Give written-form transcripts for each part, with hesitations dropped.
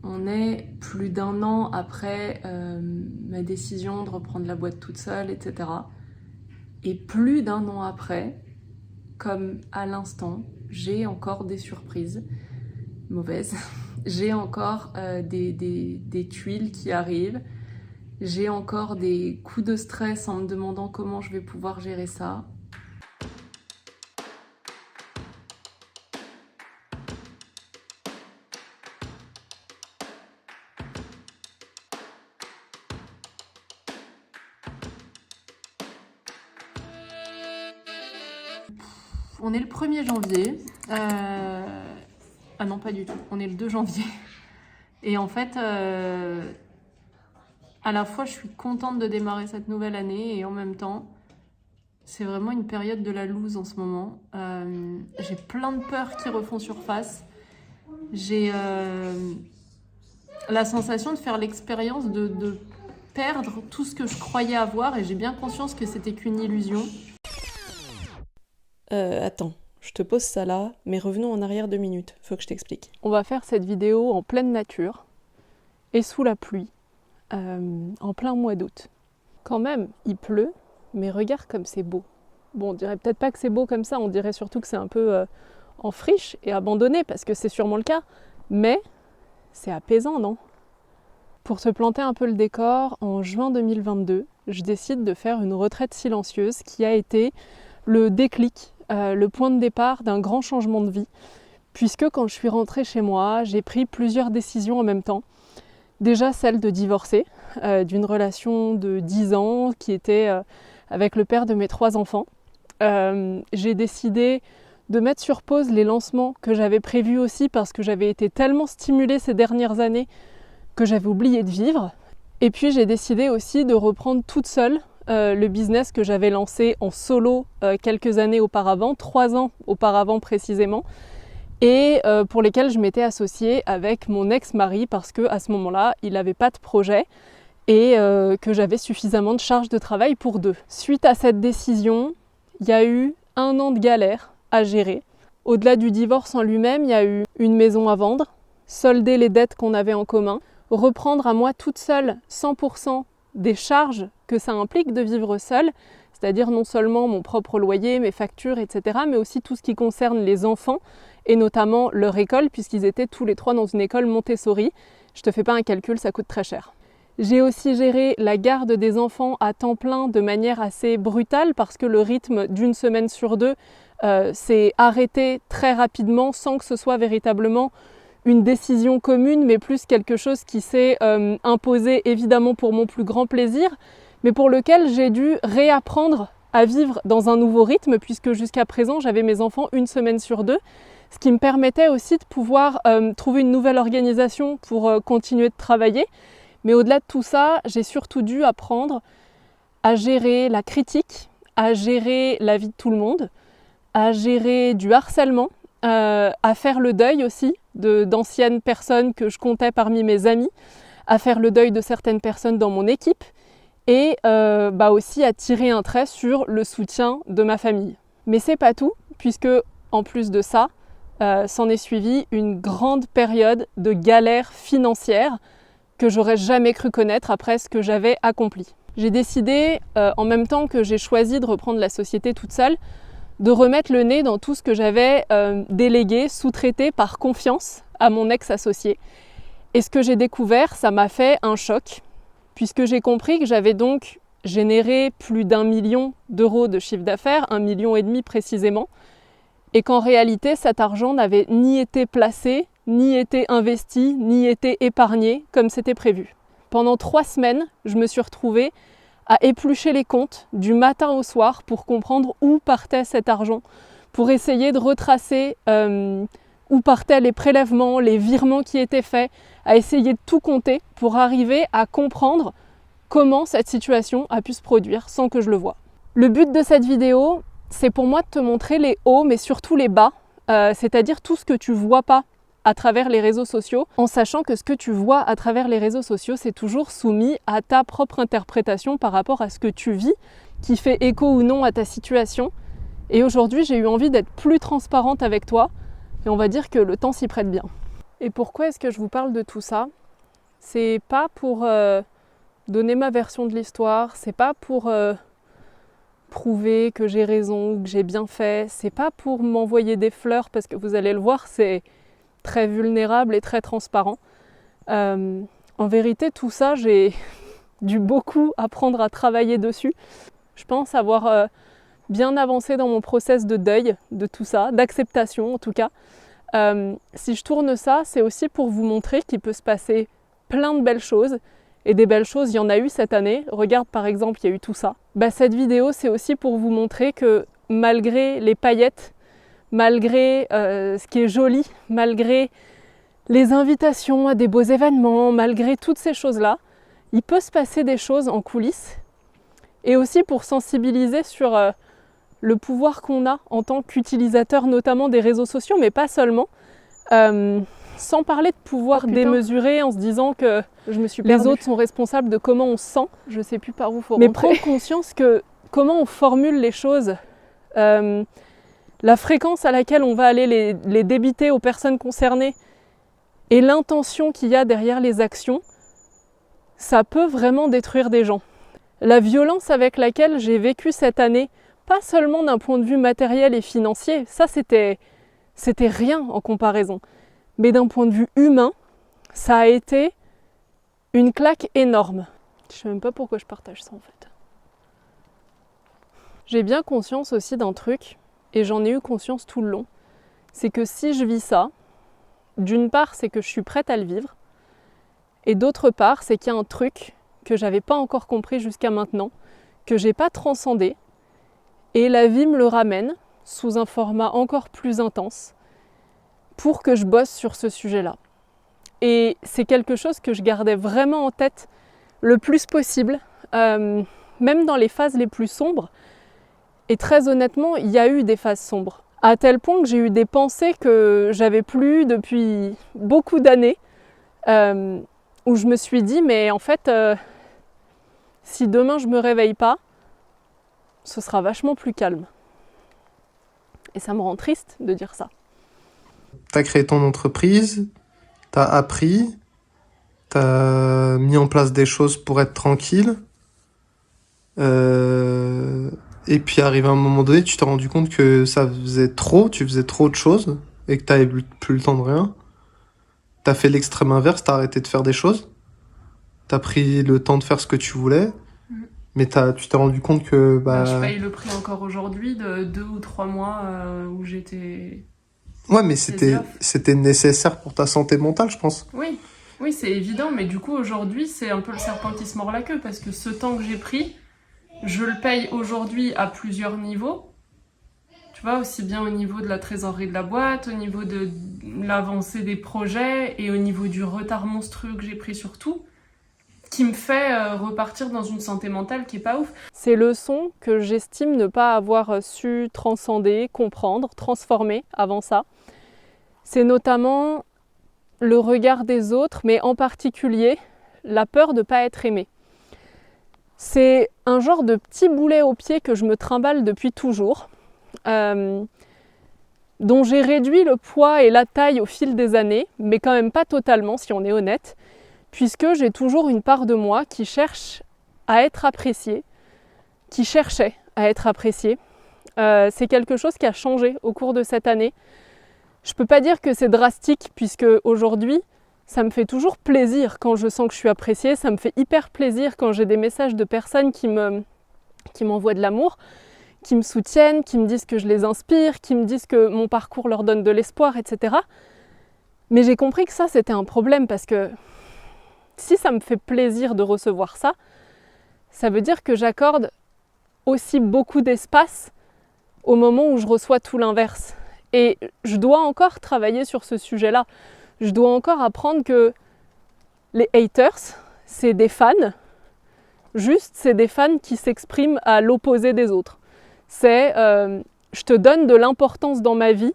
On est plus d'1 an après ma décision de reprendre la boîte toute seule, etc. Et plus d'1 an après, comme à l'instant, j'ai encore des surprises mauvaises. J'ai encore des tuiles qui arrivent. J'ai encore des coups de stress en me demandant comment je vais pouvoir gérer ça. On est le 1er janvier. Ah non, pas du tout. On est le 2 janvier. Et en fait, à la fois, je suis contente de démarrer cette nouvelle année et en même temps, c'est vraiment une période de la loose en ce moment. J'ai plein de peurs qui refont surface. J'ai la sensation de faire l'expérience de perdre tout ce que je croyais avoir et j'ai bien conscience que c'était qu'une illusion. Attends, je te pose ça là, mais revenons en arrière 2 minutes, faut que je t'explique. On va faire cette vidéo en pleine nature et sous la pluie, en plein mois d'août. Quand même, il pleut, mais regarde comme c'est beau. Bon, on dirait peut-être pas que c'est beau comme ça, on dirait surtout que c'est un peu en friche et abandonné, parce que c'est sûrement le cas, mais c'est apaisant, non ? Pour te planter un peu le décor, en juin 2022, je décide de faire une retraite silencieuse qui a été le déclic, le point de départ d'un grand changement de vie, puisque quand je suis rentrée chez moi, j'ai pris plusieurs décisions en même temps. Déjà celle de divorcer d'une relation de 10 ans qui était avec le père de mes 3 enfants. J'ai décidé de mettre sur pause les lancements que j'avais prévus aussi parce que j'avais été tellement stimulée ces dernières années que j'avais oublié de vivre. Et puis j'ai décidé aussi de reprendre toute seule le business que j'avais lancé en solo quelques années auparavant, 3 ans auparavant précisément, et pour lesquels je m'étais associée avec mon ex-mari parce qu'à ce moment-là, il n'avait pas de projet et que j'avais suffisamment de charge de travail pour 2. Suite à cette décision, il y a eu 1 an de galère à gérer. Au-delà du divorce en lui-même, il y a eu une maison à vendre, solder les dettes qu'on avait en commun, reprendre à moi toute seule 100% des charges que ça implique de vivre seule, c'est-à-dire non seulement mon propre loyer, mes factures, etc., mais aussi tout ce qui concerne les enfants, et notamment leur école, puisqu'ils étaient tous les 3 dans une école Montessori. Je te fais pas un calcul, ça coûte très cher. J'ai aussi géré la garde des enfants à temps plein de manière assez brutale, parce que le rythme d'1 semaine sur 2 s'est arrêté très rapidement, sans que ce soit véritablement une décision commune, mais plus quelque chose qui s'est imposé évidemment pour mon plus grand plaisir, mais pour lequel j'ai dû réapprendre à vivre dans un nouveau rythme, puisque jusqu'à présent j'avais mes enfants 1 semaine sur 2, ce qui me permettait aussi de pouvoir trouver une nouvelle organisation pour continuer de travailler. Mais au-delà de tout ça, j'ai surtout dû apprendre à gérer la critique, à gérer la vie de tout le monde, à gérer du harcèlement, à faire le deuil aussi d'anciennes personnes que je comptais parmi mes amis, à faire le deuil de certaines personnes dans mon équipe et aussi à tirer un trait sur le soutien de ma famille. Mais c'est pas tout, puisque en plus de ça, s'en est suivi une grande période de galère financière que j'aurais jamais cru connaître après ce que j'avais accompli. J'ai décidé, en même temps que j'ai choisi de reprendre la société toute seule, de remettre le nez dans tout ce que j'avais délégué, sous-traité par confiance à mon ex-associé. Et ce que j'ai découvert, ça m'a fait un choc, puisque j'ai compris que j'avais donc généré plus d'1 million d'euros de chiffre d'affaires, 1,5 million précisément, et qu'en réalité, cet argent n'avait ni été placé, ni été investi, ni été épargné comme c'était prévu. Pendant 3 semaines, je me suis retrouvée à éplucher les comptes du matin au soir pour comprendre où partait cet argent, pour essayer de retracer où partaient les prélèvements, les virements qui étaient faits, à essayer de tout compter pour arriver à comprendre comment cette situation a pu se produire sans que je le voie. Le but de cette vidéo, c'est pour moi de te montrer les hauts, mais surtout les bas, c'est-à-dire tout ce que tu vois pas à travers les réseaux sociaux, en sachant que ce que tu vois à travers les réseaux sociaux, c'est toujours soumis à ta propre interprétation par rapport à ce que tu vis, qui fait écho ou non à ta situation. Et aujourd'hui, j'ai eu envie d'être plus transparente avec toi, et on va dire que le temps s'y prête bien. Et pourquoi est-ce que je vous parle de tout ça? C'est pas pour donner ma version de l'histoire, c'est pas pour prouver que j'ai raison ou que j'ai bien fait, c'est pas pour m'envoyer des fleurs parce que vous allez le voir, c'est très vulnérable et très transparent. En vérité, tout ça, j'ai dû beaucoup apprendre à travailler dessus. Je pense avoir bien avancé dans mon process de deuil de tout ça, d'acceptation en tout cas. Si je tourne ça, c'est aussi pour vous montrer qu'il peut se passer plein de belles choses. Et des belles choses, il y en a eu cette année. Regarde par exemple, il y a eu tout ça. Cette vidéo, c'est aussi pour vous montrer que malgré les paillettes, malgré ce qui est joli, malgré les invitations à des beaux événements, malgré toutes ces choses-là, il peut se passer des choses en coulisses. Et aussi pour sensibiliser sur le pouvoir qu'on a en tant qu'utilisateur notamment des réseaux sociaux, mais pas seulement. Sans parler de pouvoir démesuré en se disant que les autres sont responsables de comment on se sent. Je sais plus par où il faut rentrer. Mais prendre conscience que comment on formule les choses, la fréquence à laquelle on va aller les débiter aux personnes concernées et l'intention qu'il y a derrière les actions, ça peut vraiment détruire des gens. La violence avec laquelle j'ai vécu cette année, pas seulement d'un point de vue matériel et financier, ça c'était rien en comparaison. Mais d'un point de vue humain, ça a été une claque énorme. Je ne sais même pas pourquoi je partage ça en fait. J'ai bien conscience aussi d'un truc, et j'en ai eu conscience tout le long, c'est que si je vis ça, d'une part c'est que je suis prête à le vivre, et d'autre part c'est qu'il y a un truc que j'avais pas encore compris jusqu'à maintenant, que j'ai pas transcendé, et la vie me le ramène sous un format encore plus intense, pour que je bosse sur ce sujet-là. Et c'est quelque chose que je gardais vraiment en tête le plus possible, même dans les phases les plus sombres. Et très honnêtement, il y a eu des phases sombres. À tel point que j'ai eu des pensées que j'avais plus eues depuis beaucoup d'années, où je me suis dit, mais en fait, si demain je me réveille pas, ce sera vachement plus calme. Et ça me rend triste de dire ça. T'as créé ton entreprise, t'as appris, t'as mis en place des choses pour être tranquille. Et puis arrivé à un moment donné, tu t'es rendu compte que ça faisait trop, tu faisais trop de choses et que t'avais plus le temps de rien. T'as fait l'extrême inverse, t'as arrêté de faire des choses. T'as pris le temps de faire ce que tu voulais. Mais tu t'es rendu compte que... je paye le prix encore aujourd'hui de 2 ou 3 mois où j'étais... Ouais, mais c'était nécessaire pour ta santé mentale, je pense. Oui, c'est évident, mais du coup, aujourd'hui, c'est un peu le serpent qui se mord la queue, parce que ce temps que j'ai pris, je le paye aujourd'hui à plusieurs niveaux. Tu vois, aussi bien au niveau de la trésorerie de la boîte, au niveau de l'avancée des projets, et au niveau du retard monstrueux que j'ai pris sur tout, qui me fait repartir dans une santé mentale qui est pas ouf. Ces leçons que j'estime ne pas avoir su transcender, comprendre, transformer avant ça, c'est notamment le regard des autres, mais en particulier la peur de ne pas être aimée. C'est un genre de petit boulet au pied que je me trimballe depuis toujours, dont j'ai réduit le poids et la taille au fil des années, mais quand même pas totalement si on est honnête, puisque j'ai toujours une part de moi qui cherche à être appréciée, qui cherchait à être appréciée. C'est quelque chose qui a changé au cours de cette année. Je ne peux pas dire que c'est drastique, puisque aujourd'hui, ça me fait toujours plaisir quand je sens que je suis appréciée. Ça me fait hyper plaisir quand j'ai des messages de personnes qui m'envoient de l'amour, qui me soutiennent, qui me disent que je les inspire, qui me disent que mon parcours leur donne de l'espoir, etc. Mais j'ai compris que ça, c'était un problème, parce que si ça me fait plaisir de recevoir ça, ça veut dire que j'accorde aussi beaucoup d'espace au moment où je reçois tout l'inverse. Et je dois encore travailler sur ce sujet-là. Je dois encore apprendre que les haters, c'est des fans. Juste, c'est des fans qui s'expriment à l'opposé des autres. C'est je te donne de l'importance dans ma vie,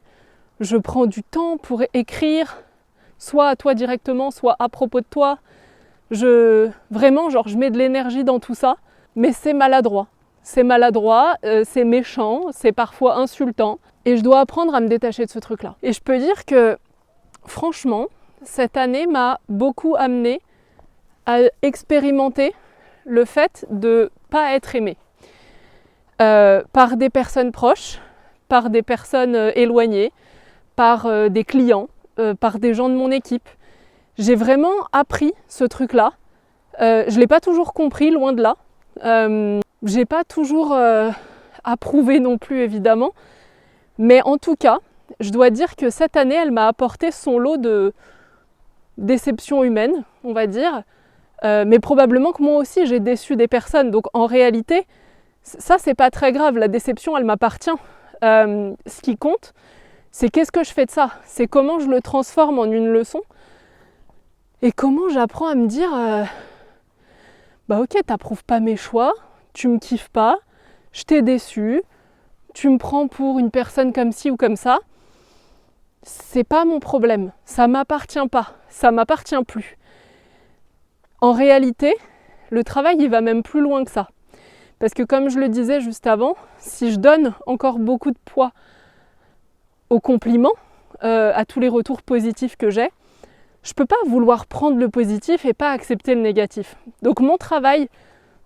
je prends du temps pour écrire, soit à toi directement, soit à propos de toi. Vraiment, je mets de l'énergie dans tout ça, mais c'est maladroit. C'est maladroit, c'est méchant, c'est parfois insultant. Et je dois apprendre à me détacher de ce truc-là. Et je peux dire que, franchement, cette année m'a beaucoup amenée à expérimenter le fait de ne pas être aimée par des personnes proches, par des personnes éloignées, par des clients, par des gens de mon équipe. J'ai vraiment appris ce truc-là. Je ne l'ai pas toujours compris, loin de là. Je n'ai pas toujours approuvé non plus, évidemment. Mais en tout cas, je dois dire que cette année, elle m'a apporté son lot de déceptions humaines, on va dire. Mais probablement que moi aussi, j'ai déçu des personnes. Donc en réalité, ça, c'est pas très grave. La déception, elle m'appartient. Ce qui compte, c'est qu'est-ce que je fais de ça? C'est comment je le transforme en une leçon et comment j'apprends à me dire bah ok, t'approuves pas mes choix, tu me kiffes pas, je t'ai déçu, tu me prends pour une personne comme ci ou comme ça. C'est pas mon problème, ça m'appartient pas, ça m'appartient plus. En réalité, le travail il va même plus loin que ça. Parce que comme je le disais juste avant, si je donne encore beaucoup de poids aux compliments, à tous les retours positifs que j'ai, je peux pas vouloir prendre le positif et pas accepter le négatif. Donc mon travail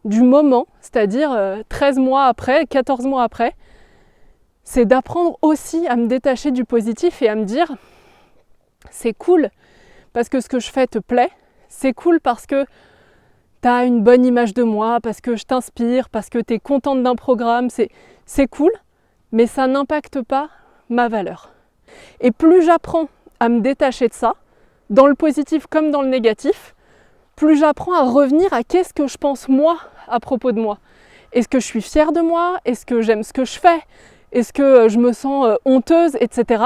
du moment, c'est-à-dire 13 mois après, 14 mois après, c'est d'apprendre aussi à me détacher du positif et à me dire c'est cool parce que ce que je fais te plaît, c'est cool parce que tu as une bonne image de moi, parce que je t'inspire, parce que tu es contente d'un programme, c'est cool, mais ça n'impacte pas ma valeur. Et plus j'apprends à me détacher de ça, dans le positif comme dans le négatif, plus j'apprends à revenir à qu'est-ce que je pense moi à propos de moi. Est-ce que je suis fière de moi? Est-ce que j'aime ce que je fais? Est-ce que je me sens honteuse, etc.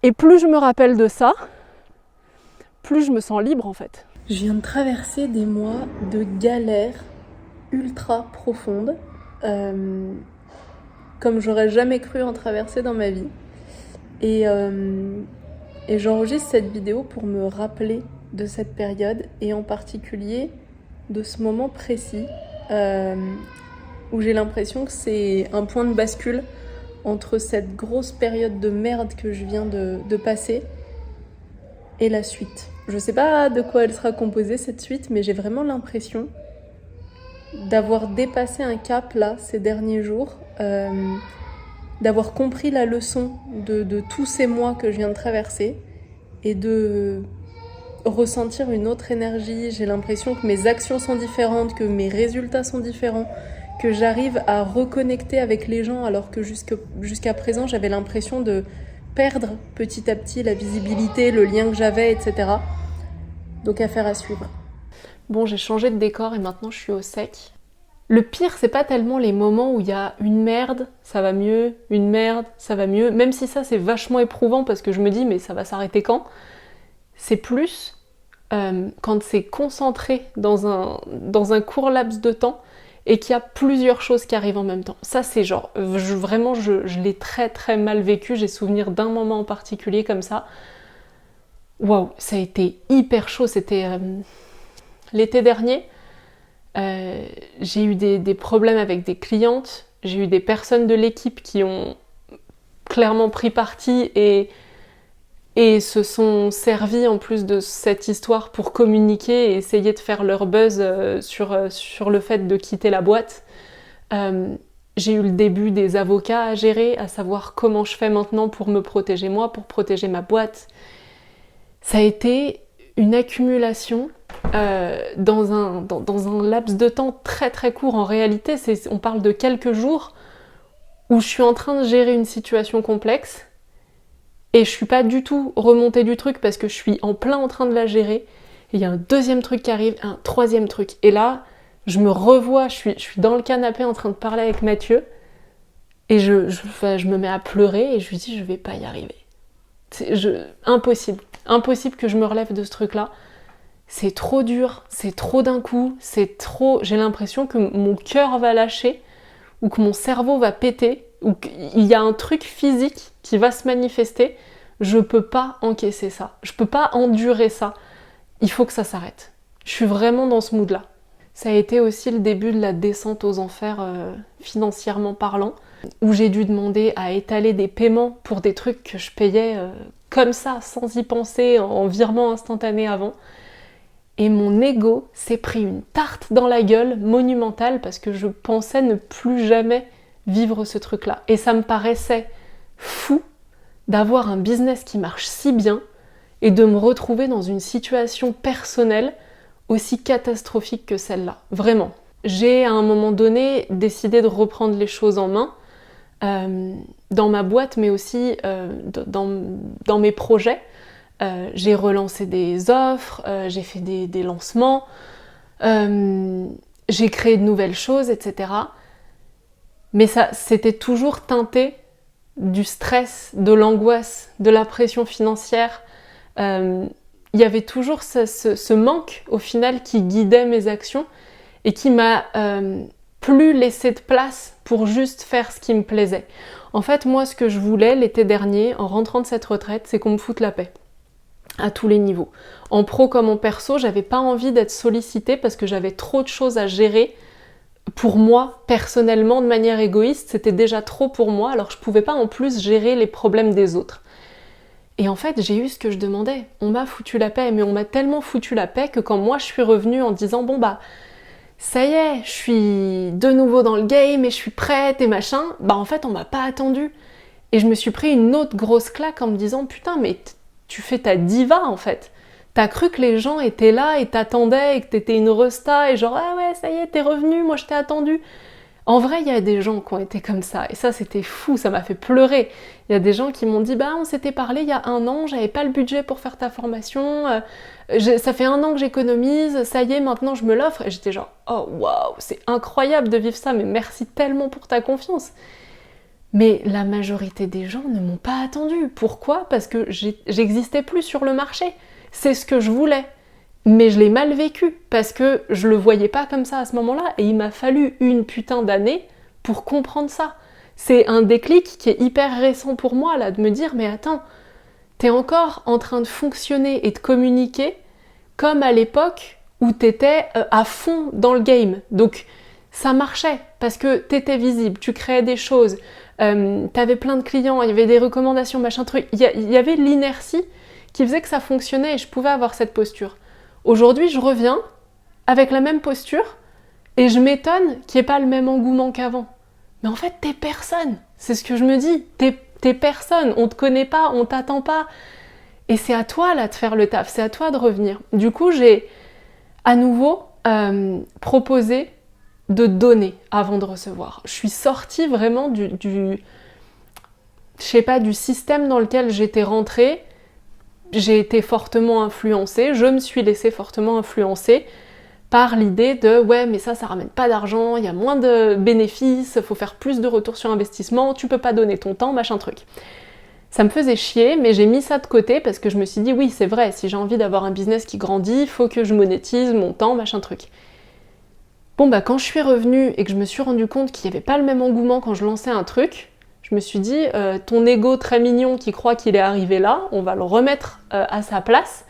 Et plus je me rappelle de ça, plus je me sens libre en fait. Je viens de traverser des mois de galère ultra profonde, comme j'aurais jamais cru en traverser dans ma vie. Et j'enregistre cette vidéo pour me rappeler de cette période, et en particulier de ce moment précis, où j'ai l'impression que c'est un point de bascule entre cette grosse période de merde que je viens de passer et la suite. Je sais pas de quoi elle sera composée cette suite, mais j'ai vraiment l'impression d'avoir dépassé un cap là ces derniers jours, d'avoir compris la leçon de tous ces mois que je viens de traverser et de ressentir une autre énergie. J'ai l'impression que mes actions sont différentes, que mes résultats sont différents, que j'arrive à reconnecter avec les gens alors que jusqu'à présent j'avais l'impression de perdre petit à petit la visibilité, le lien que j'avais, etc. Donc affaire à suivre. Bon, j'ai changé de décor et maintenant je suis au sec. Le pire, c'est pas tellement les moments où il y a une merde, ça va mieux, une merde, ça va mieux, même si ça c'est vachement éprouvant parce que je me dis mais ça va s'arrêter quand? C'est plus quand c'est concentré dans un court laps de temps et qu'il y a plusieurs choses qui arrivent en même temps. Ça c'est genre, vraiment je l'ai très très mal vécu, j'ai souvenir d'un moment en particulier comme ça. Waouh, ça a été hyper chaud, c'était l'été dernier. J'ai eu des problèmes avec des clientes, j'ai eu des personnes de l'équipe qui ont clairement pris parti et se sont servis en plus de cette histoire pour communiquer et essayer de faire leur buzz sur le fait de quitter la boîte. J'ai eu le début des avocats à gérer, à savoir comment je fais maintenant pour me protéger moi, pour protéger ma boîte. Ça a été une accumulation dans un laps de temps très très court. En réalité, on parle de quelques jours où je suis en train de gérer une situation complexe et je suis pas du tout remontée du truc parce que je suis en plein en train de la gérer. Et il y a un deuxième truc qui arrive, un troisième truc. Et là, je me revois, je suis dans le canapé en train de parler avec Mathieu et je me mets à pleurer et je lui dis je vais pas y arriver. Impossible que je me relève de ce truc-là. C'est trop dur, c'est trop d'un coup, j'ai l'impression que mon cœur va lâcher ou que mon cerveau va péter ou qu'il y a un truc physique qui va se manifester. Je peux pas encaisser ça, je peux pas endurer ça. Il faut que ça s'arrête. Je suis vraiment dans ce mood-là. Ça a été aussi le début de la descente aux enfers financièrement parlant, où j'ai dû demander à étaler des paiements pour des trucs que je payais comme ça, sans y penser, en virement instantané avant. Et mon ego s'est pris une tarte dans la gueule monumentale parce que je pensais ne plus jamais vivre ce truc-là. Et ça me paraissait fou d'avoir un business qui marche si bien et de me retrouver dans une situation personnelle aussi catastrophique que celle-là. Vraiment. J'ai à un moment donné décidé de reprendre les choses en main dans ma boîte, mais aussi dans mes projets. J'ai relancé des offres, j'ai fait des lancements, j'ai créé de nouvelles choses, etc. Mais ça, c'était toujours teinté du stress, de l'angoisse, de la pression financière. Il y avait toujours ce manque, au final, qui guidait mes actions et qui m'a plus laissé de place pour juste faire ce qui me plaisait. En fait, moi, ce que je voulais l'été dernier, en rentrant de cette retraite, c'est qu'on me foute la paix. À tous les niveaux. En pro comme en perso, j'avais pas envie d'être sollicitée parce que j'avais trop de choses à gérer pour moi, personnellement, de manière égoïste. C'était déjà trop pour moi, alors je pouvais pas en plus gérer les problèmes des autres. Et en fait, j'ai eu ce que je demandais. On m'a foutu la paix, mais on m'a tellement foutu la paix que quand moi je suis revenue en disant bon bah ça y est, je suis de nouveau dans le game et je suis prête et machin, bah en fait on m'a pas attendu. Et je me suis pris une autre grosse claque en me disant putain mais tu fais ta diva en fait. T'as cru que les gens étaient là et t'attendaient et que t'étais une resta et genre ah ouais ça y est t'es revenu, moi je t'ai attendu. En vrai il y a des gens qui ont été comme ça et ça c'était fou, ça m'a fait pleurer. Il y a des gens qui m'ont dit bah on s'était parlé il y a 1 an, j'avais pas le budget pour faire ta formation, ça fait 1 an que j'économise, ça y est maintenant je me l'offre. Et j'étais genre oh waouh c'est incroyable de vivre ça mais merci tellement pour ta confiance. Mais la majorité des gens ne m'ont pas attendu. Pourquoi ? Parce que j'existais plus sur le marché. C'est ce que je voulais. Mais je l'ai mal vécu, parce que je le voyais pas comme ça à ce moment-là, et il m'a fallu une putain d'année pour comprendre ça. C'est un déclic qui est hyper récent pour moi, là, de me dire, mais attends, t'es encore en train de fonctionner et de communiquer comme à l'époque où t'étais à fond dans le game. Donc, ça marchait, parce que t'étais visible, tu créais des choses, t'avais plein de clients, il y avait des recommandations, machin truc. Il y avait l'inertie qui faisait que ça fonctionnait et je pouvais avoir cette posture. Aujourd'hui, je reviens avec la même posture et je m'étonne qu'il n'y ait pas le même engouement qu'avant. Mais en fait, t'es personne. C'est ce que je me dis. T'es personne. On te connaît pas, on t'attend pas. Et c'est à toi, là, de faire le taf. C'est à toi de revenir. Du coup, j'ai à nouveau proposé de donner avant de recevoir. Je suis sortie vraiment du système dans lequel j'étais rentrée. J'ai été fortement influencée, je me suis laissée fortement influencer par l'idée de ouais mais ça ramène pas d'argent, il y a moins de bénéfices, faut faire plus de retour sur investissement, tu peux pas donner ton temps, machin truc. Ça me faisait chier, mais j'ai mis ça de côté parce que je me suis dit oui c'est vrai, si j'ai envie d'avoir un business qui grandit, faut que je monétise mon temps, machin truc. Bon bah quand je suis revenue et que je me suis rendu compte qu'il n'y avait pas le même engouement quand je lançais un truc, je me suis dit, ton ego très mignon qui croit qu'il est arrivé là, on va le remettre à sa place.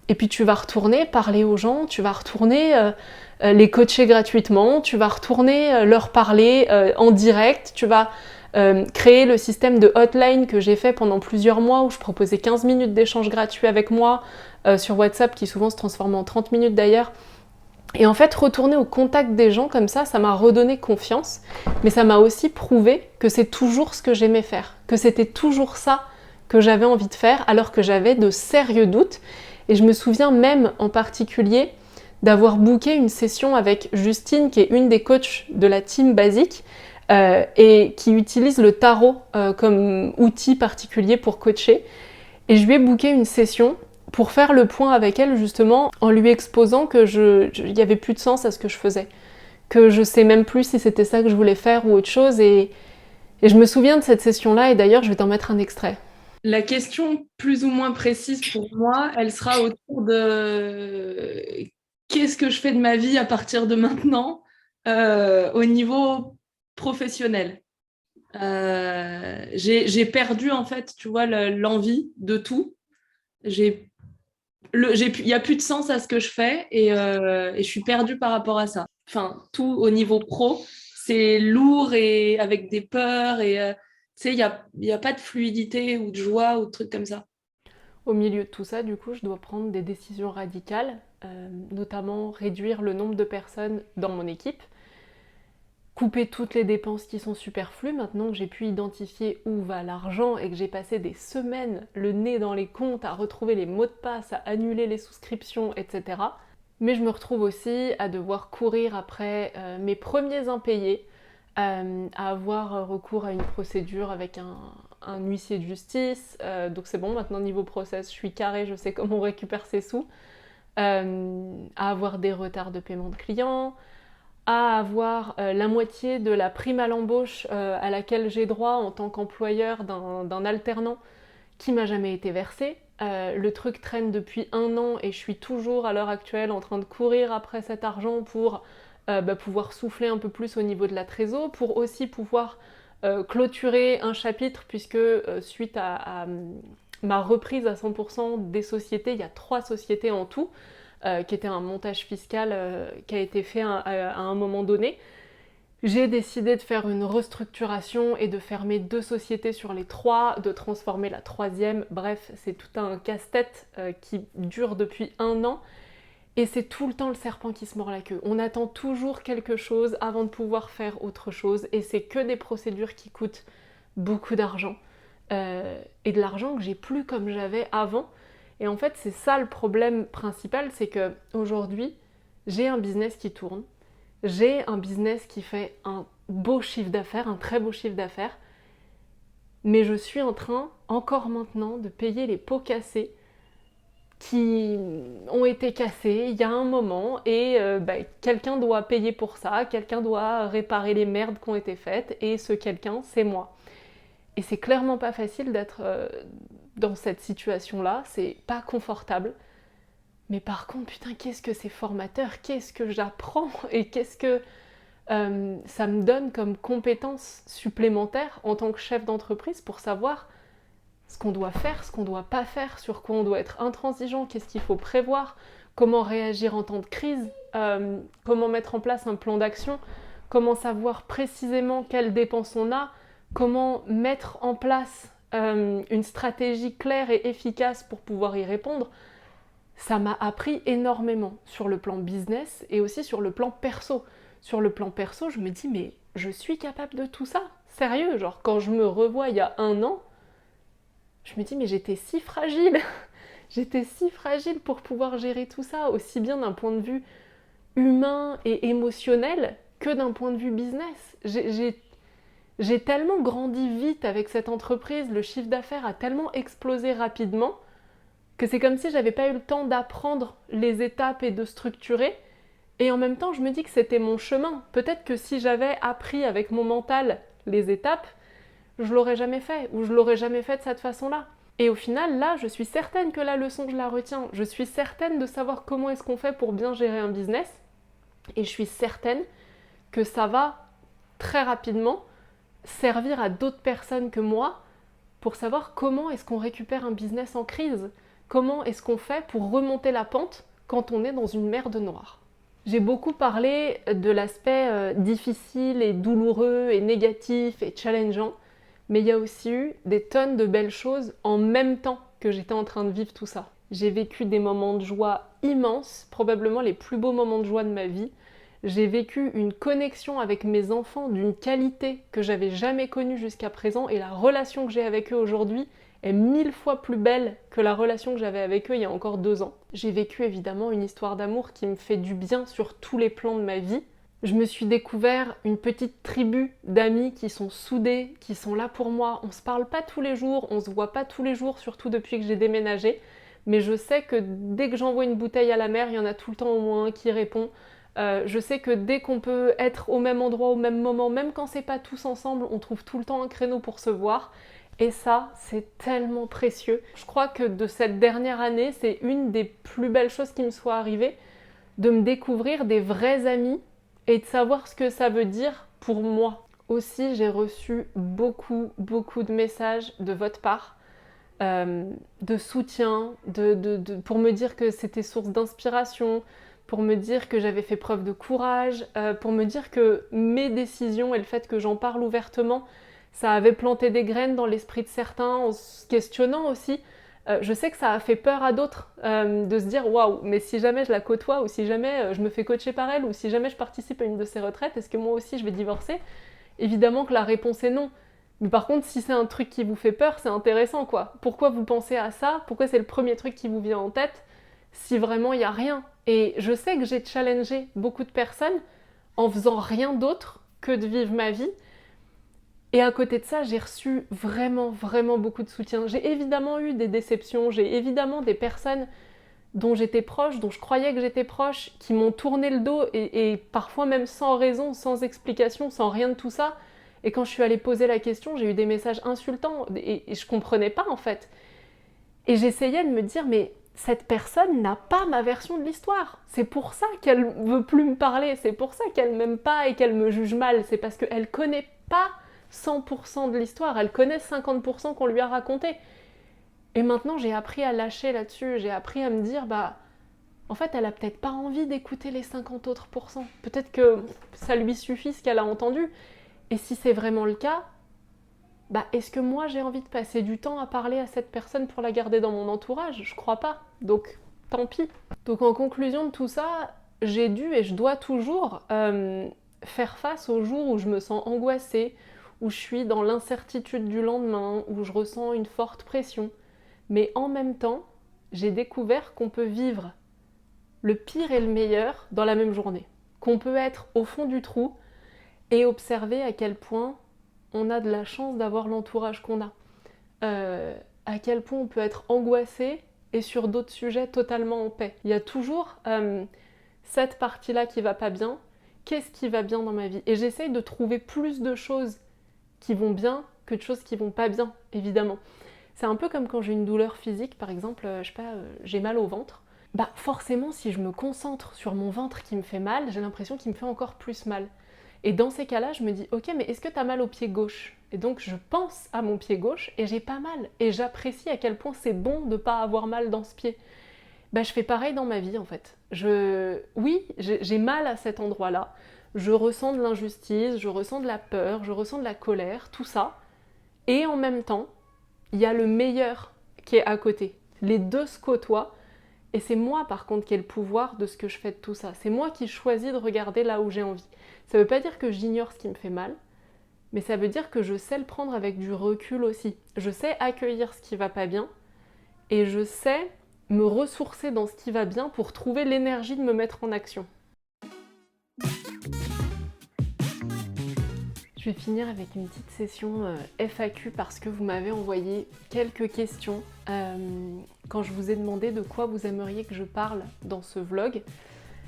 Et puis tu vas retourner parler aux gens, tu vas retourner les coacher gratuitement, tu vas retourner leur parler en direct, tu vas créer le système de hotline que j'ai fait pendant plusieurs mois où je proposais 15 minutes d'échange gratuit avec moi sur WhatsApp qui souvent se transforme en 30 minutes d'ailleurs. Et en fait, retourner au contact des gens comme ça m'a redonné confiance, mais ça m'a aussi prouvé que c'est toujours ce que j'aimais faire, que c'était toujours ça que j'avais envie de faire, alors que j'avais de sérieux doutes. Et je me souviens même en particulier d'avoir booké une session avec Justine, qui est une des coachs de la team Basique, et qui utilise le tarot comme outil particulier pour coacher. Et je lui ai booké une session pour faire le point avec elle justement en lui exposant que il y avait plus de sens à ce que je faisais, que je sais même plus si c'était ça que je voulais faire ou autre chose et je me souviens de cette session-là et d'ailleurs je vais t'en mettre un extrait. La question plus ou moins précise pour moi, elle sera autour de qu'est-ce que je fais de ma vie à partir de maintenant au niveau professionnel. J'ai perdu en fait, tu vois, l'envie de tout. J'ai il n'y a plus de sens à ce que je fais et je suis perdue par rapport à ça. Enfin, tout au niveau pro, c'est lourd et avec des peurs et tu sais, il y a pas de fluidité ou de joie ou de trucs comme ça. Au milieu de tout ça, du coup, je dois prendre des décisions radicales, notamment réduire le nombre de personnes dans mon équipe, couper toutes les dépenses qui sont superflues, maintenant que j'ai pu identifier où va l'argent et que j'ai passé des semaines le nez dans les comptes à retrouver les mots de passe, à annuler les souscriptions, etc. Mais je me retrouve aussi à devoir courir après mes premiers impayés, à avoir recours à une procédure avec un huissier de justice. Donc c'est bon, maintenant niveau process, je suis carrée, je sais comment on récupère ses sous. À avoir des retards de paiement de clients, à avoir la moitié de la prime à l'embauche à laquelle j'ai droit en tant qu'employeur d'un alternant qui m'a jamais été versée. Le truc traîne depuis 1 an et je suis toujours à l'heure actuelle en train de courir après cet argent pour pouvoir souffler un peu plus au niveau de la trésor, pour aussi pouvoir clôturer un chapitre puisque suite à ma reprise à 100% des sociétés, il y a 3 sociétés en tout, qui était un montage fiscal qui a été fait à un moment donné. J'ai décidé de faire une restructuration et de fermer 2 sociétés sur les 3, de transformer la 3e. Bref, c'est tout un casse-tête qui dure depuis 1 an. Et c'est tout le temps le serpent qui se mord la queue. On attend toujours quelque chose avant de pouvoir faire autre chose. Et c'est que des procédures qui coûtent beaucoup d'argent. Et de l'argent que j'ai plus comme j'avais avant. Et en fait, c'est ça le problème principal, c'est que aujourd'hui, j'ai un business qui tourne. J'ai un business qui fait un beau chiffre d'affaires, un très beau chiffre d'affaires, mais je suis en train, encore maintenant, de payer les pots cassés qui ont été cassés il y a un moment et quelqu'un doit payer pour ça, quelqu'un doit réparer les merdes qui ont été faites et ce quelqu'un, c'est moi. Et c'est clairement pas facile d'être dans cette situation-là, c'est pas confortable. Mais par contre, putain, qu'est-ce que c'est formateur, qu'est-ce que j'apprends et qu'est-ce que ça me donne comme compétences supplémentaires en tant que chef d'entreprise pour savoir ce qu'on doit faire, ce qu'on doit pas faire, sur quoi on doit être intransigeant, qu'est-ce qu'il faut prévoir, comment réagir en temps de crise, comment mettre en place un plan d'action, comment savoir précisément quelles dépenses on a, comment mettre en place une stratégie claire et efficace pour pouvoir y répondre. Ça m'a appris énormément sur le plan business et aussi sur le plan perso. Sur le plan perso, je me dis, mais je suis capable de tout ça. Sérieux, genre quand je me revois il y a 1 an, je me dis, mais j'étais si fragile. J'étais si fragile pour pouvoir gérer tout ça, aussi bien d'un point de vue humain et émotionnel que d'un point de vue business. J'ai tellement grandi vite avec cette entreprise, le chiffre d'affaires a tellement explosé rapidement que c'est comme si j'avais pas eu le temps d'apprendre les étapes et de structurer. Et en même temps, je me dis que c'était mon chemin. Peut-être que si j'avais appris avec mon mental les étapes, je l'aurais jamais fait, ou je l'aurais jamais fait de cette façon-là. Et au final, là, je suis certaine que la leçon, je la retiens. Je suis certaine de savoir comment est-ce qu'on fait pour bien gérer un business. Et je suis certaine que ça va très rapidement servir à d'autres personnes que moi pour savoir comment est-ce qu'on récupère un business en crise. Comment est-ce qu'on fait pour remonter la pente quand on est dans une merde noire? J'ai beaucoup parlé de l'aspect difficile et douloureux et négatif et challengeant, mais il y a aussi eu des tonnes de belles choses en même temps que j'étais en train de vivre tout ça. J'ai vécu des moments de joie immenses, probablement les plus beaux moments de joie de ma vie. J'ai vécu une connexion avec mes enfants d'une qualité que j'avais jamais connue jusqu'à présent et la relation que j'ai avec eux aujourd'hui est 1000 fois plus belle que la relation que j'avais avec eux il y a encore 2 ans. J'ai vécu évidemment une histoire d'amour qui me fait du bien sur tous les plans de ma vie. Je me suis découvert une petite tribu d'amis qui sont soudés, qui sont là pour moi. On se parle pas tous les jours, on se voit pas tous les jours, surtout depuis que j'ai déménagé. Mais je sais que dès que j'envoie une bouteille à la mer, il y en a tout le temps au moins un qui répond. Je sais que dès qu'on peut être au même endroit, au même moment, même quand c'est pas tous ensemble, on trouve tout le temps un créneau pour se voir. Et ça, c'est tellement précieux. Je crois que de cette dernière année, c'est une des plus belles choses qui me soit arrivée, de me découvrir des vrais amis et de savoir ce que ça veut dire pour moi. Aussi, j'ai reçu beaucoup de messages de votre part, de soutien, pour me dire que c'était source d'inspiration, pour me dire que j'avais fait preuve de courage, pour me dire que mes décisions et le fait que j'en parle ouvertement, ça avait planté des graines dans l'esprit de certains en se questionnant aussi. Je sais que ça a fait peur à d'autres de se dire waouh, mais si jamais je la côtoie ou si jamais je me fais coacher par elle ou si jamais je participe à une de ses retraites, est-ce que moi aussi je vais divorcer? Évidemment que la réponse est non. Mais par contre, si c'est un truc qui vous fait peur, c'est intéressant quoi. Pourquoi vous pensez à ça? Pourquoi c'est le premier truc qui vous vient en tête si vraiment il n'y a rien? Et je sais que j'ai challengé beaucoup de personnes en faisant rien d'autre que de vivre ma vie. Et à côté de ça, j'ai reçu vraiment beaucoup de soutien. J'ai évidemment eu des déceptions, j'ai évidemment des personnes dont j'étais proche, dont je croyais que j'étais proche, qui m'ont tourné le dos et parfois même sans raison, sans explication, sans rien de tout ça. Et quand je suis allée poser la question, j'ai eu des messages insultants et je comprenais pas en fait. Et j'essayais de me dire, mais cette personne n'a pas ma version de l'histoire. C'est pour ça qu'elle veut plus me parler, c'est pour ça qu'elle m'aime pas et qu'elle me juge mal. C'est parce qu'elle connaît pas 100% de l'histoire, elle connaît 50% qu'on lui a raconté. Et maintenant, j'ai appris à lâcher là-dessus, j'ai appris à me dire, en fait, elle a peut-être pas envie d'écouter les 50 autres pourcents. Peut-être que ça lui suffit ce qu'elle a entendu. Et si c'est vraiment le cas, est-ce que moi j'ai envie de passer du temps à parler à cette personne pour la garder dans mon entourage? Je crois pas. Donc, tant pis. Donc, en conclusion de tout ça, j'ai dû et je dois toujours faire face aux jours où je me sens angoissée, où je suis dans l'incertitude du lendemain, où je ressens une forte pression. Mais en même temps, j'ai découvert qu'on peut vivre le pire et le meilleur dans la même journée. Qu'on peut être au fond du trou et observer à quel point on a de la chance d'avoir l'entourage qu'on a. À quel point on peut être angoissé et sur d'autres sujets totalement en paix. Il y a toujours cette partie-là qui va pas bien. Qu'est-ce qui va bien dans ma vie? Et j'essaye de trouver plus de choses qui vont bien que de choses qui vont pas bien, évidemment. C'est un peu comme quand j'ai une douleur physique, par exemple, j'ai mal au ventre. Forcément, si je me concentre sur mon ventre qui me fait mal, j'ai l'impression qu'il me fait encore plus mal. Et dans ces cas-là, je me dis, ok, mais est-ce que t'as mal au pied gauche? Et donc, je pense à mon pied gauche et j'ai pas mal. Et j'apprécie à quel point c'est bon de pas avoir mal dans ce pied. Je fais pareil dans ma vie, en fait. Oui, j'ai mal à cet endroit-là. Je ressens de l'injustice, je ressens de la peur, je ressens de la colère, tout ça. Et en même temps, il y a le meilleur qui est à côté. Les deux se côtoient. Et c'est moi, par contre, qui ai le pouvoir de ce que je fais de tout ça. C'est moi qui choisis de regarder là où j'ai envie. Ça ne veut pas dire que j'ignore ce qui me fait mal, mais ça veut dire que je sais le prendre avec du recul aussi. Je sais accueillir ce qui va pas bien et je sais me ressourcer dans ce qui va bien pour trouver l'énergie de me mettre en action. Je vais finir avec une petite session FAQ parce que vous m'avez envoyé quelques questions quand je vous ai demandé de quoi vous aimeriez que je parle dans ce vlog.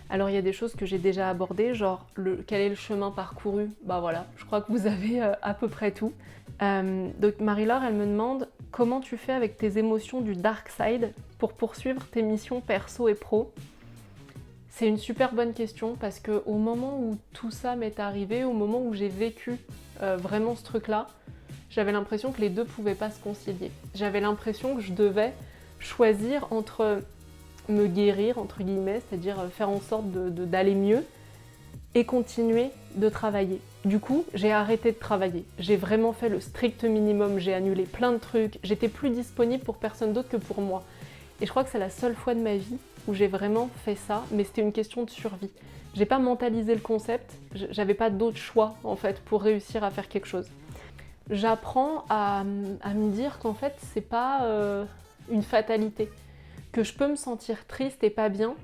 Alors il y a des choses que j'ai déjà abordées, genre quel est le chemin parcouru? Voilà, je crois que vous avez à peu près tout. Donc Marie-Laure, elle me demande comment tu fais avec tes émotions du dark side pour poursuivre tes missions perso et pro. C'est une super bonne question parce qu'au moment où tout ça m'est arrivé, au moment où j'ai vécu vraiment ce truc-là, j'avais l'impression que les deux pouvaient pas se concilier. J'avais l'impression que je devais choisir entre me guérir, entre guillemets, c'est-à-dire faire en sorte d'aller mieux et continuer de travailler. Du coup, j'ai arrêté de travailler. J'ai vraiment fait le strict minimum, j'ai annulé plein de trucs, j'étais plus disponible pour personne d'autre que pour moi. Et je crois que c'est la seule fois de ma vie où j'ai vraiment fait ça, mais c'était une question de survie. J'ai pas mentalisé le concept, j'avais pas d'autre choix en fait pour réussir à faire quelque chose. J'apprends à me dire qu'en fait c'est pas une fatalité, que je peux me sentir triste et pas bien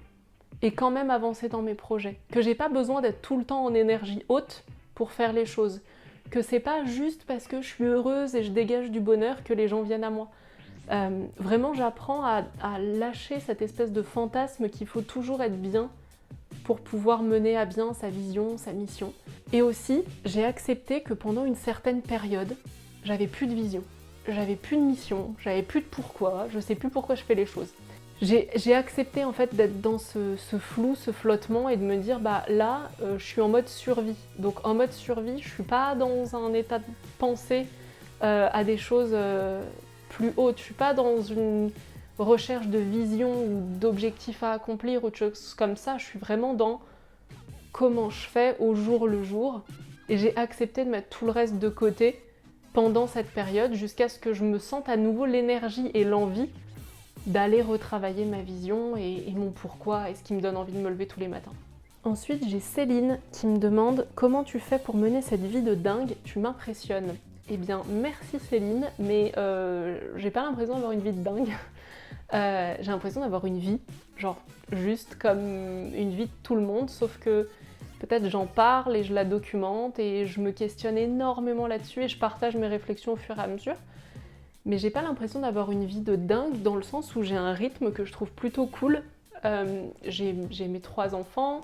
et quand même avancer dans mes projets, que j'ai pas besoin d'être tout le temps en énergie haute pour faire les choses, que c'est pas juste parce que je suis heureuse et je dégage du bonheur que les gens viennent à moi. Vraiment, j'apprends à lâcher cette espèce de fantasme qu'il faut toujours être bien pour pouvoir mener à bien sa vision, sa mission. Et aussi, j'ai accepté que pendant une certaine période, j'avais plus de vision, j'avais plus de mission, j'avais plus de pourquoi, je sais plus pourquoi je fais les choses. J'ai accepté en fait d'être dans ce flou, ce flottement et de me dire là, je suis en mode survie. Donc en mode survie, je suis pas dans un état de pensée à des choses plus haute. Je suis pas dans une recherche de vision ou d'objectifs à accomplir ou autre chose comme ça. Je suis vraiment dans comment je fais au jour le jour. Et j'ai accepté de mettre tout le reste de côté pendant cette période jusqu'à ce que je me sente à nouveau l'énergie et l'envie d'aller retravailler ma vision et mon pourquoi et ce qui me donne envie de me lever tous les matins. Ensuite, j'ai Céline qui me demande « Comment tu fais pour mener cette vie de dingue? Tu m'impressionnes. » Eh bien, merci Céline, mais j'ai pas l'impression d'avoir une vie de dingue. J'ai l'impression d'avoir une vie, genre juste comme une vie de tout le monde, sauf que peut-être j'en parle et je la documente et je me questionne énormément là-dessus et je partage mes réflexions au fur et à mesure. Mais j'ai pas l'impression d'avoir une vie de dingue dans le sens où j'ai un rythme que je trouve plutôt cool. J'ai mes 3 enfants.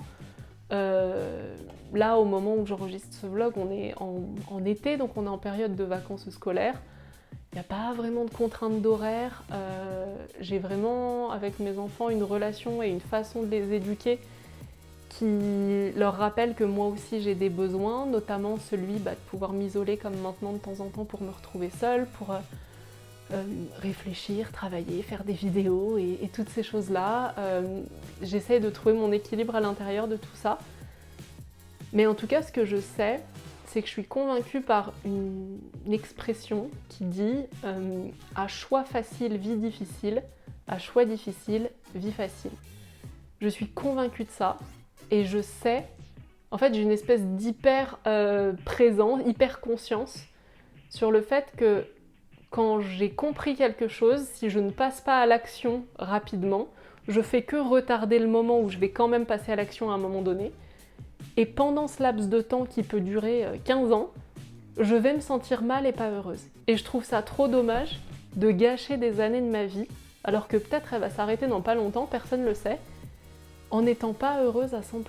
Là, au moment où j'enregistre ce vlog, on est en été, donc on est en période de vacances scolaires. Il n'y a pas vraiment de contraintes d'horaire. J'ai vraiment, avec mes enfants, une relation et une façon de les éduquer qui leur rappelle que moi aussi j'ai des besoins, notamment celui de pouvoir m'isoler comme maintenant de temps en temps pour me retrouver seule, pour réfléchir, travailler, faire des vidéos et toutes ces choses-là. J'essaie de trouver mon équilibre à l'intérieur de tout ça. Mais en tout cas, ce que je sais, c'est que je suis convaincue par une expression qui dit à choix facile, vie difficile, à choix difficile, vie facile. Je suis convaincue de ça et je sais, en fait j'ai une espèce d'hyper présence, hyper conscience sur le fait que quand j'ai compris quelque chose, si je ne passe pas à l'action rapidement, je fais que retarder le moment où je vais quand même passer à l'action à un moment donné. Et pendant ce laps de temps qui peut durer 15 ans, je vais me sentir mal et pas heureuse. Et je trouve ça trop dommage de gâcher des années de ma vie, alors que peut-être elle va s'arrêter dans pas longtemps, personne ne le sait, en n'étant pas heureuse à 100%.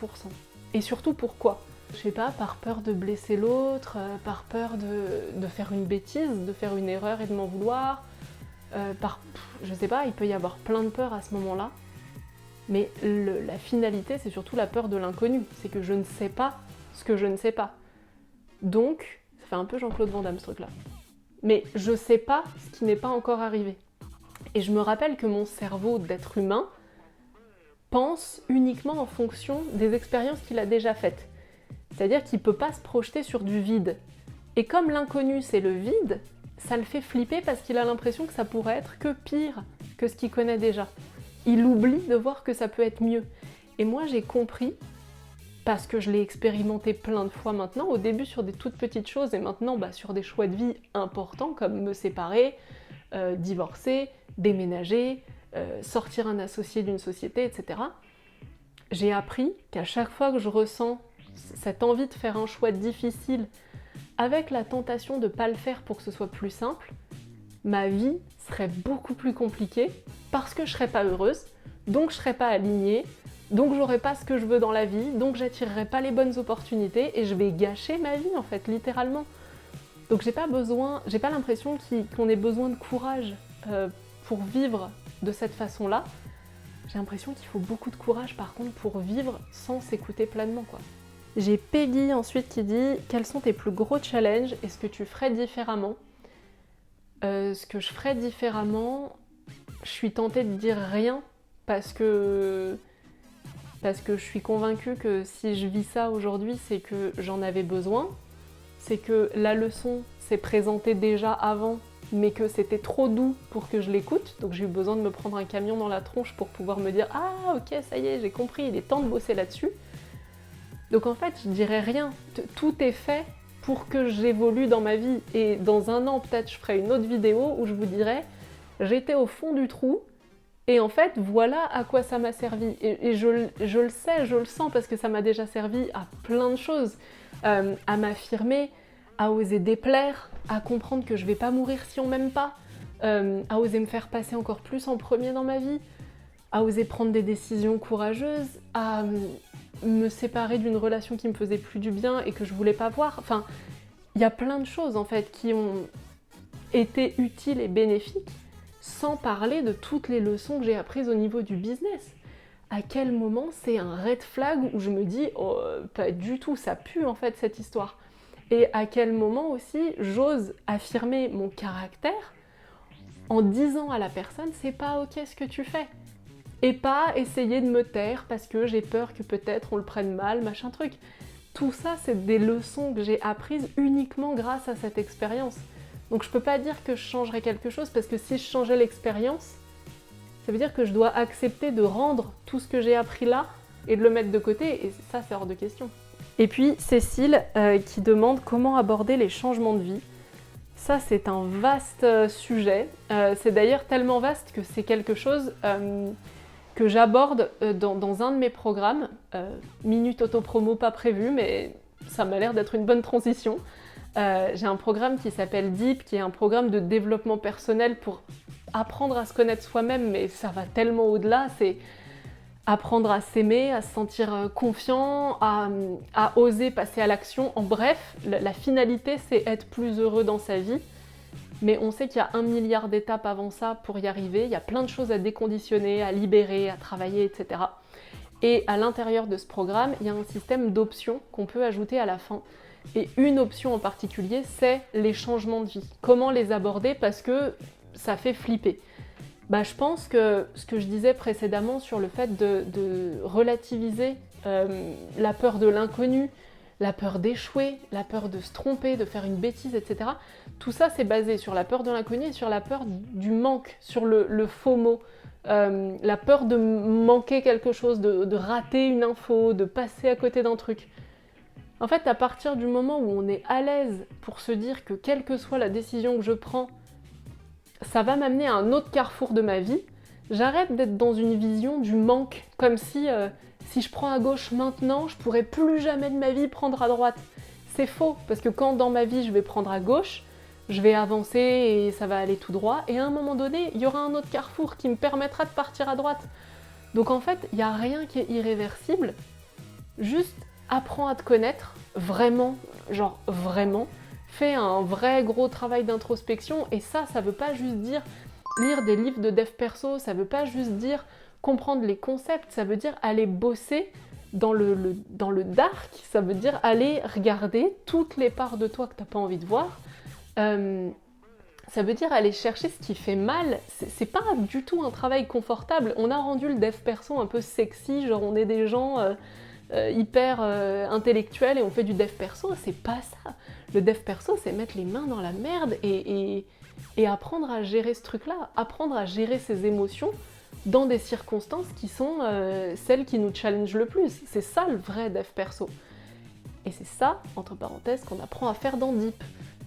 Et surtout pourquoi ? Je sais pas, par peur de blesser l'autre, par peur de faire une bêtise, de faire une erreur et de m'en vouloir, je sais pas, il peut y avoir plein de peurs à ce moment-là. Mais la finalité, c'est surtout la peur de l'inconnu. C'est que je ne sais pas ce que je ne sais pas. Donc, ça fait un peu Jean-Claude Van Damme ce truc-là. Mais je sais pas ce qui n'est pas encore arrivé. Et je me rappelle que mon cerveau d'être humain pense uniquement en fonction des expériences qu'il a déjà faites. C'est-à-dire qu'il ne peut pas se projeter sur du vide. Et comme l'inconnu c'est le vide, ça le fait flipper parce qu'il a l'impression que ça pourrait être que pire que ce qu'il connaît déjà. Il oublie de voir que ça peut être mieux. Et moi j'ai compris, parce que je l'ai expérimenté plein de fois maintenant, au début sur des toutes petites choses et maintenant sur des choix de vie importants comme me séparer, divorcer, déménager, sortir un associé d'une société, etc. J'ai appris qu'à chaque fois que je ressens cette envie de faire un choix difficile avec la tentation de ne pas le faire pour que ce soit plus simple, ma vie serait beaucoup plus compliquée parce que je serais pas heureuse, donc je serais pas alignée, donc j'aurais pas ce que je veux dans la vie, donc j'attirerai pas les bonnes opportunités et je vais gâcher ma vie en fait, littéralement. Donc j'ai pas l'impression qu'on ait besoin de courage pour vivre de cette façon-là. J'ai l'impression qu'il faut beaucoup de courage par contre pour vivre sans s'écouter pleinement quoi. J'ai Peggy ensuite qui dit « Quels sont tes plus gros challenges et ce que tu ferais différemment ?» Ce que je ferais différemment, je suis tentée de dire rien parce que je suis convaincue que si je vis ça aujourd'hui, c'est que j'en avais besoin, c'est que la leçon s'est présentée déjà avant, mais que c'était trop doux pour que je l'écoute, donc j'ai eu besoin de me prendre un camion dans la tronche pour pouvoir me dire « Ah ok, ça y est, j'ai compris, il est temps de bosser là-dessus ». Donc en fait, je dirais rien, tout est fait pour que j'évolue dans ma vie. Et dans un an, peut-être, je ferai une autre vidéo où je vous dirai « J'étais au fond du trou, et en fait, voilà à quoi ça m'a servi. » Et je le sais, je le sens, parce que ça m'a déjà servi à plein de choses. À m'affirmer, à oser déplaire, à comprendre que je vais pas mourir si on m'aime pas, à oser me faire passer encore plus en premier dans ma vie, à oser prendre des décisions courageuses, à me séparer d'une relation qui me faisait plus du bien et que je voulais pas voir. Enfin, il y a plein de choses en fait qui ont été utiles et bénéfiques, sans parler de toutes les leçons que j'ai apprises au niveau du business. À quel moment c'est un red flag où je me dis oh, pas du tout, ça pue en fait cette histoire. Et à quel moment aussi j'ose affirmer mon caractère en disant à la personne c'est pas ok ce que tu fais. Et pas essayer de me taire parce que j'ai peur que peut-être on le prenne mal, machin truc. Tout ça, c'est des leçons que j'ai apprises uniquement grâce à cette expérience. Donc je peux pas dire que je changerais quelque chose parce que si je changeais l'expérience, ça veut dire que je dois accepter de rendre tout ce que j'ai appris là et de le mettre de côté, et ça, c'est hors de question. Et puis Cécile qui demande comment aborder les changements de vie. Ça, c'est un vaste sujet. C'est d'ailleurs tellement vaste que c'est quelque chose que j'aborde dans un de mes programmes. Minute auto-promo pas prévue, mais ça m'a l'air d'être une bonne transition. J'ai un programme qui s'appelle Deep, qui est un programme de développement personnel pour apprendre à se connaître soi-même, mais ça va tellement au-delà, c'est apprendre à s'aimer, à se sentir confiant, à oser passer à l'action. En bref, la finalité, c'est être plus heureux dans sa vie. Mais on sait qu'il y a 1 milliard d'étapes avant ça pour y arriver. Il y a plein de choses à déconditionner, à libérer, à travailler, etc. Et à l'intérieur de ce programme, il y a un système d'options qu'on peut ajouter à la fin. Et une option en particulier, c'est les changements de vie. Comment les aborder parce que ça fait flipper. Je pense que ce que je disais précédemment sur le fait de relativiser la peur de l'inconnu, la peur d'échouer, la peur de se tromper, de faire une bêtise, etc. Tout ça, c'est basé sur la peur de l'inconnu et sur la peur du manque, sur le FOMO, la peur de manquer quelque chose, de rater une info, de passer à côté d'un truc. En fait, à partir du moment où on est à l'aise pour se dire que quelle que soit la décision que je prends, ça va m'amener à un autre carrefour de ma vie, j'arrête d'être dans une vision du manque, comme si je prends à gauche maintenant, je pourrais plus jamais de ma vie prendre à droite. C'est faux, parce que quand dans ma vie je vais prendre à gauche, je vais avancer et ça va aller tout droit, et à un moment donné, il y aura un autre carrefour qui me permettra de partir à droite. Donc en fait, il n'y a rien qui est irréversible, juste apprends à te connaître, vraiment, genre vraiment, fais un vrai gros travail d'introspection, et ça veut pas juste dire lire des livres de dev perso, ça veut pas juste dire comprendre les concepts, ça veut dire aller bosser dans le dark, ça veut dire aller regarder toutes les parts de toi que t'as pas envie de voir, ça veut dire aller chercher ce qui fait mal. C'est pas du tout un travail confortable. On a rendu le dev perso un peu sexy, genre on est des gens hyper intellectuels et on fait du dev perso, c'est pas ça. Le dev perso, c'est mettre les mains dans la merde et apprendre à gérer ce truc-là, apprendre à gérer ses émotions dans des circonstances qui sont celles qui nous challengent le plus. C'est ça le vrai dev perso. Et c'est ça, entre parenthèses, qu'on apprend à faire dans Deep.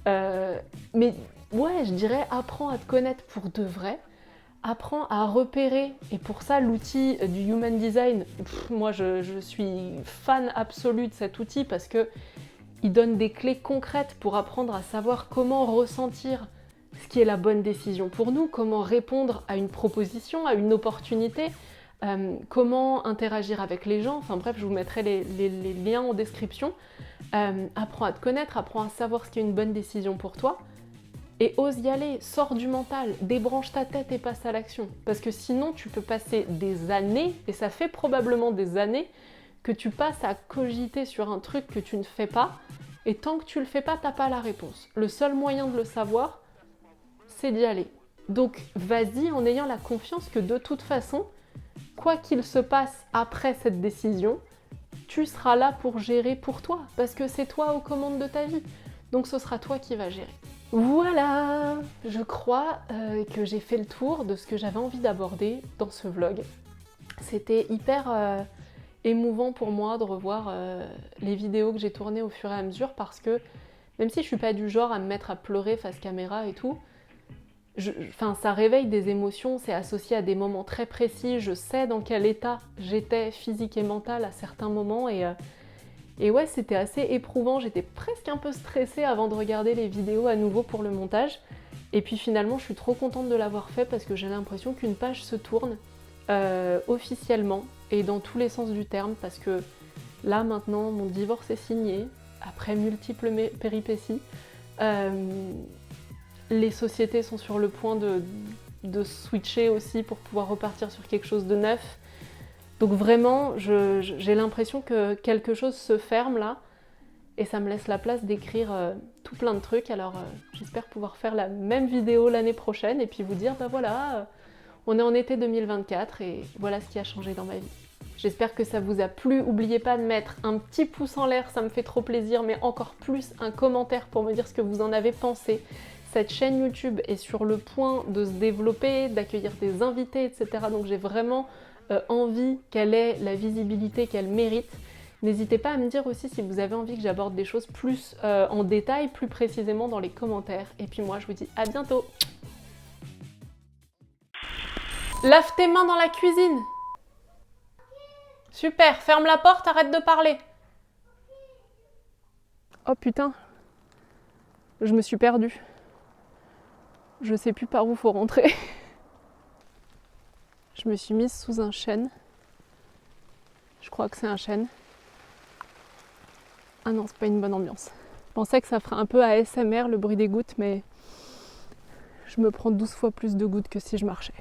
Mais ouais, je dirais apprends à te connaître pour de vrai, apprends à repérer, et pour ça l'outil du Human Design, moi je suis fan absolu de cet outil parce que il donne des clés concrètes pour apprendre à savoir comment ressentir ce qui est la bonne décision pour nous, comment répondre à une proposition, à une opportunité, comment interagir avec les gens, enfin bref, je vous mettrai les liens en description. Apprends à te connaître, apprends à savoir ce qui est une bonne décision pour toi, et ose y aller, sors du mental, débranche ta tête et passe à l'action. Parce que sinon, tu peux passer des années, et ça fait probablement des années, que tu passes à cogiter sur un truc que tu ne fais pas, et tant que tu le fais pas, t'as pas la réponse. Le seul moyen de le savoir, c'est d'y aller. Donc vas-y en ayant la confiance que de toute façon, quoi qu'il se passe après cette décision, tu seras là pour gérer pour toi, parce que c'est toi aux commandes de ta vie. Donc ce sera toi qui vas gérer. Voilà, je crois que j'ai fait le tour de ce que j'avais envie d'aborder dans ce vlog. C'était hyper émouvant pour moi de revoir les vidéos que j'ai tournées au fur et à mesure, parce que même si je suis pas du genre à me mettre à pleurer face caméra et tout, ça réveille des émotions, c'est associé à des moments très précis, je sais dans quel état j'étais physique et mental à certains moments, et ouais, c'était assez éprouvant, j'étais presque un peu stressée avant de regarder les vidéos à nouveau pour le montage, et puis finalement je suis trop contente de l'avoir fait parce que j'ai l'impression qu'une page se tourne officiellement et dans tous les sens du terme, parce que là maintenant mon divorce est signé, après multiples péripéties, les sociétés sont sur le point de switcher aussi pour pouvoir repartir sur quelque chose de neuf. Donc vraiment, j'ai l'impression que quelque chose se ferme là. et ça me laisse la place d'écrire tout plein de trucs. Alors j'espère pouvoir faire la même vidéo l'année prochaine et puis vous dire, bah voilà, on est en été 2024 et voilà ce qui a changé dans ma vie. J'espère que ça vous a plu. N'oubliez pas de mettre un petit pouce en l'air, ça me fait trop plaisir, mais encore plus un commentaire pour me dire ce que vous en avez pensé. Cette chaîne YouTube est sur le point de se développer, d'accueillir des invités, etc. Donc j'ai vraiment envie qu'elle ait la visibilité qu'elle mérite. N'hésitez pas à me dire aussi si vous avez envie que j'aborde des choses plus en détail, plus précisément dans les commentaires. Et puis moi, je vous dis à bientôt. Lave tes mains dans la cuisine. Super, ferme la porte, arrête de parler. Oh putain, je me suis perdue. Je sais plus par où faut rentrer. Je me suis mise sous un chêne. Je crois que c'est un chêne. Ah non, c'est pas une bonne ambiance. Je pensais que ça ferait un peu ASMR le bruit des gouttes, mais je me prends 12 fois plus de gouttes que si je marchais.